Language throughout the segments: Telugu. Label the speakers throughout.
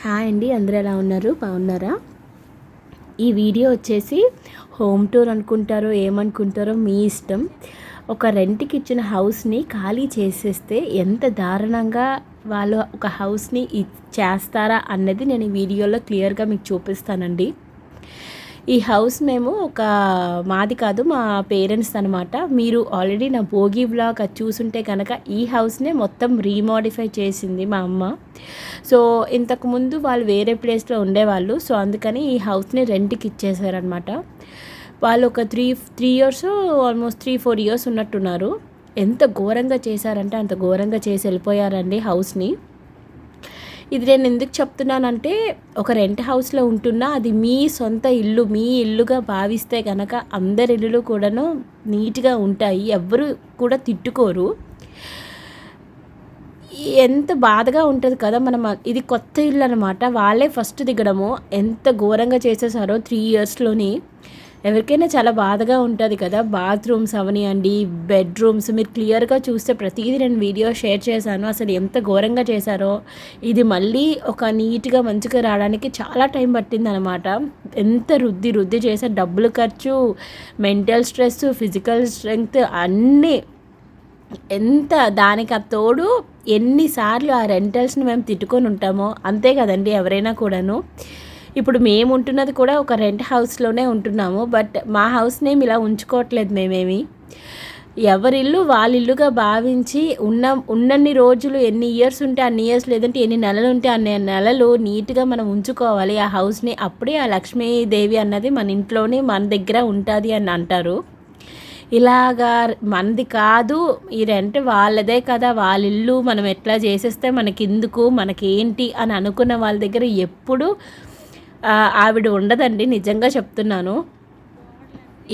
Speaker 1: హాయ్ అండి, అందరూ ఎలా ఉన్నారు? బాగున్నారా? ఈ వీడియో వచ్చేసి హోమ్ టూర్ అనుకుంటారో ఏమనుకుంటారో మీ ఇష్టం. ఒక రెంట్కి ఇచ్చిన హౌస్ని ఖాళీ చేసేస్తే ఎంత దారుణంగా వాళ్ళు ఒక హౌస్ని చేస్తారా అన్నది నేను ఈ వీడియోలో క్లియర్గా మీకు చూపిస్తానండి. ఈ హౌస్ మేము మాది కాదు, మా పేరెంట్స్ అనమాట. మీరు ఆల్రెడీ నా భోగి వ్లాగ్ అది చూసుంటే కనుక ఈ హౌస్నే మొత్తం రీమోడిఫై చేసింది మా అమ్మ. సో ఇంతకుముందు వాళ్ళు వేరే ప్లేస్లో ఉండేవాళ్ళు. సో అందుకని ఈ హౌస్ని రెంట్కి ఇచ్చేసారనమాట. వాళ్ళు ఒక త్రీ ఇయర్స్, ఆల్మోస్ట్ 3-4 ఇయర్స్ ఉన్నట్టున్నారు. ఎంత ఘోరంగా చేశారంటే అంత ఘోరంగా చేసి వెళ్ళిపోయారండి హౌస్ని. ఇది నేను ఎందుకు చెప్తున్నానంటే, ఒక రెంట్ హౌస్లో ఉంటున్నా అది మీ సొంత ఇల్లు, మీ ఇల్లుగా భావిస్తే కనుక అందరి ఇల్లులు కూడాను నీట్గా ఉంటాయి, ఎవ్వరు కూడా తిట్టుకోరు. ఎంత బాధగా ఉంటుంది కదా. ఇది కొత్త ఇల్లు అనమాట. వాళ్ళే ఫస్ట్ దిగడము ఎంత ఘోరంగా చేసేసారో 3 ఇయర్స్లోని. ఎవరికైనా చాలా బాధగా ఉంటుంది కదా. బాత్రూమ్స్ అవనివ్వండి, బెడ్రూమ్స్, మీరు క్లియర్గా చూస్తే ప్రతిదీ నేను వీడియో షేర్ చేశాను. అసలు ఎంత ఘోరంగా చేశారో. ఇది మళ్ళీ ఒక నీట్గా మంచిగా రావడానికి చాలా టైం పట్టింది అనమాట. ఎంత రుద్ది చేసే డబ్బులు ఖర్చు, మెంటల్ స్ట్రెస్, ఫిజికల్ స్ట్రెంగ్త్ అన్నీ. ఎంత దానికి తోడు ఎన్నిసార్లు ఆ రెంటల్స్ని మేము తిట్టుకొని ఉంటామో. అంతే కదండి ఎవరైనా కూడాను. ఇప్పుడు మేము ఉంటున్నది కూడా ఒక రెంట్ హౌస్లోనే ఉంటున్నాము. బట్ మా హౌస్ నేమ్ ఇలా ఉంచుకోవట్లేదు మేమేమి. ఎవరిల్లు వాళ్ళ ఇల్లుగా భావించి ఉన్నన్ని రోజులు ఎన్ని ఇయర్స్ ఉంటే అన్ని ఇయర్స్, లేదంటే ఎన్ని నెలలు ఉంటే అన్ని నెలలు నీట్గా మనం ఉంచుకోవాలి ఆ హౌస్ని. అప్పుడే ఆ లక్ష్మీదేవి అన్నది మన ఇంట్లోనే మన దగ్గర ఉంటుంది అని అంటారు. ఇలాగా మనది కాదు, ఈ రెంట్ వాళ్ళదే కదా, వాళ్ళ ఇల్లు, మనం ఎట్లా చేసేస్తే మనకెందుకు, మనకేంటి అని అనుకున్న వాళ్ళ దగ్గర ఎప్పుడు ఆవిడ ఉండదండి. నిజంగా చెప్తున్నాను.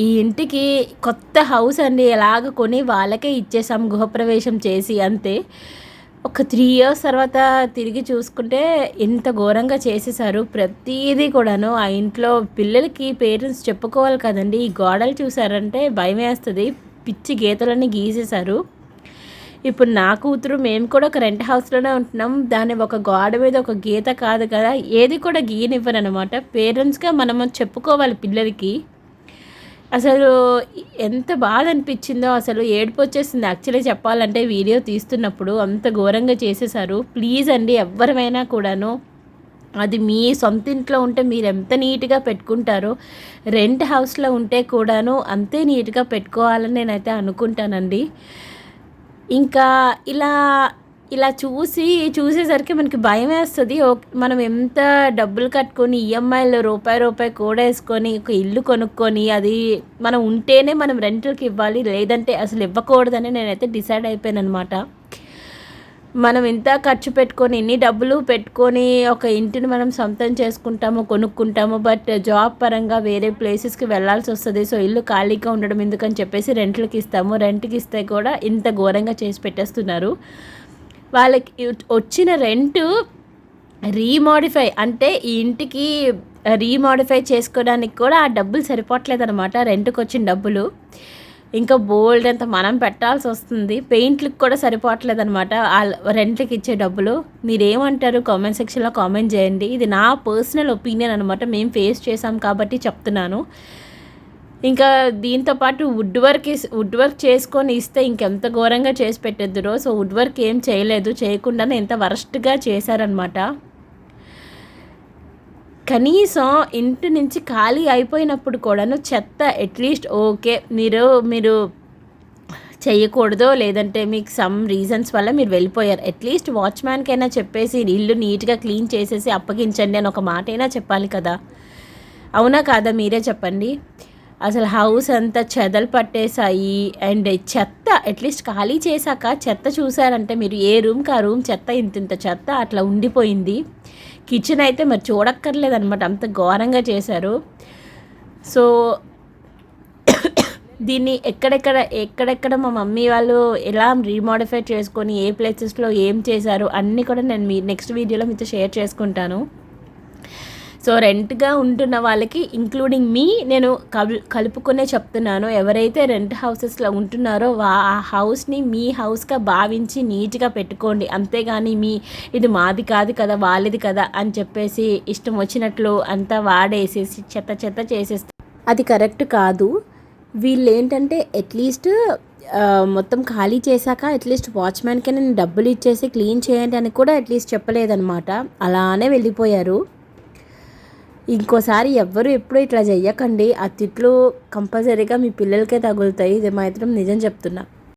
Speaker 1: ఈ ఇంటికి కొత్త హౌస్ అండి, ఎలాగ కొని వాళ్ళకే ఇచ్చేసాం గృహప్రవేశం చేసి, అంతే. ఒక 3 ఇయర్స్ తర్వాత తిరిగి చూసుకుంటే ఇంత ఘోరంగా చేసేసారు ప్రతిదీ కూడాను. ఆ ఇంట్లో పిల్లలకి పేరెంట్స్ చెప్పుకోవాలి కదండి. ఈ గోడలు చూసారంటే భయం వేస్తుంది. పిచ్చి గీతలన్నీ గీసేశారు. ఇప్పుడు నా కూతురు, మేము కూడా ఒక రెంట్ హౌస్లోనే ఉంటున్నాం. దాన్ని ఒక గోడ మీద ఒక గీత కాదు కదా, ఏది కూడా గీయనివ్వరు అనమాట. పేరెంట్స్గా మనము చెప్పుకోవాలి పిల్లలకి. అసలు ఎంత బాధ అనిపించిందో, అసలు ఏడుపు వచ్చేసింది యాక్చువల్లీ చెప్పాలంటే. వీడియో తీస్తున్నప్పుడు అంత ఘోరంగా చేసేసారు. ప్లీజ్ అండి, ఎవరిమైనా కూడాను అది మీ సొంత ఇంట్లో ఉంటే మీరు ఎంత నీట్గా పెట్టుకుంటారో, రెంట్ హౌస్లో ఉంటే కూడాను అంతే నీట్గా పెట్టుకోవాలని నేనైతే అనుకుంటానండి. ఇంకా ఇలా చూసేసరికి మనకి భయం వేస్తుంది. మనం ఎంత డబ్బులు కట్టుకొని ఈఎంఐలో రూపాయి కూడా వేసుకొని ఒక ఇల్లు కొనుక్కొని అది మనం ఉంటేనే మనం రెంట్కి ఇవ్వాలి, లేదంటే అసలు ఇవ్వకూడదని నేనైతే డిసైడ్ అయిపోయాను అనమాట. మనం ఇంత ఖర్చు పెట్టుకొని, ఇన్ని డబ్బులు పెట్టుకొని ఒక ఇంటిని మనం సొంతం చేసుకుంటాము, కొనుక్కుంటాము. బట్ జాబ్ పరంగా వేరే ప్లేసెస్కి వెళ్ళాల్సి వస్తుంది. సో ఇల్లు ఖాళీగా ఉండడం ఎందుకని చెప్పేసి రెంట్లకి ఇస్తాము. రెంట్కి ఇస్తే కూడా ఇంత ఘోరంగా చేసి పెట్టేస్తున్నారు. వాళ్ళకి వచ్చిన రెంటు రీమోడిఫై అంటే ఈ ఇంటికి రీమోడిఫై చేసుకోవడానికి కూడా ఆ డబ్బులు సరిపోవట్లేదు అనమాట. రెంట్కి వచ్చిన డబ్బులు ఇంకా బోల్డ్ అంత మనం పెట్టాల్సి వస్తుంది. పెయింట్లకు కూడా సరిపోవట్లేదు అనమాట రెంట్కి ఇచ్చే డబ్బులు. మీరేమంటారు కామెంట్ సెక్షన్లో కామెంట్ చేయండి. ఇది నా పర్సనల్ ఒపీనియన్ అనమాట. మేము ఫేస్ చేసాం కాబట్టి చెప్తున్నాను. ఇంకా దీంతోపాటు వుడ్ వర్క్ చేసుకొని ఇస్తే ఇంకెంత ఘోరంగా చేసి పెట్టేద్దురో. సో వుడ్ వర్క్ ఏం చేయలేదు, చేయకుండానే ఎంత వరస్ట్గా చేశారనమాట. కనీసం ఇంటి నుంచి ఖాళీ అయిపోయినప్పుడు కూడాను చెత్త అట్లీస్ట్ ఓకే, మీరు చేయకూడదు, లేదంటే మీకు సమ్ రీజన్స్ వల్ల మీరు వెళ్ళిపోయారు, అట్లీస్ట్ వాచ్మ్యాన్కైనా చెప్పేసి ఇల్లు నీట్గా క్లీన్ చేసేసి అప్పగించండి అని ఒక మాట అయినా చెప్పాలి కదా. అవునా కాదా, మీరే చెప్పండి. అసలు హౌస్ అంతా చెదలు పట్టేశాయి. అండ్ చెత్త అట్లీస్ట్ ఖాళీ చేశాక చెత్త చూసారంటే మీరు, ఏ రూమ్కి ఆ రూమ్ చెత్త, ఇంత చెత్త అట్లా ఉండిపోయింది. కిచెన్ అయితే మరి చూడక్కర్లేదనమాట, అంత ఘోరంగా చేశారు. సో దీన్ని ఎక్కడెక్కడ మా మమ్మీ వాళ్ళు ఎలా రీమోడిఫై చేసుకొని ఏ ప్లేసెస్లో ఏం చేశారు అన్నీ కూడా నేను నెక్స్ట్ వీడియోలో మీతో షేర్ చేసుకుంటాను. సో రెంట్గా ఉంటున్న వాళ్ళకి ఇంక్లూడింగ్ మీ నేను కలుపుకునే చెప్తున్నాను. ఎవరైతే రెంట్ హౌసెస్లో ఉంటున్నారో ఆ హౌస్ని మీ హౌస్గా భావించి నీట్గా పెట్టుకోండి. అంతేగాని ఇది మాది కాదు కదా, వాళ్ళది కదా అని చెప్పేసి ఇష్టం వచ్చినట్లు అంతా వాడేసేసి చెత్త చేసేస్తే అది కరెక్ట్ కాదు. వీళ్ళు ఏంటంటే అట్లీస్ట్ మొత్తం ఖాళీ చేశాక అట్లీస్ట్ వాచ్మెన్కి నేను డబ్బులు ఇచ్చేసి క్లీన్ చేయండి అని కూడా అట్లీస్ట్ చెప్పలేదన్నమాట. అలానే వెళ్ళిపోయారు. ఇంకోసారి ఎవ్వరు ఎప్పుడు ఇట్లా చెయ్యకండి. ఆ తిట్లు కంపల్సరీగా మీ పిల్లలకే తగులుతాయి. ఇది మాత్రం నిజం చెప్తున్నా.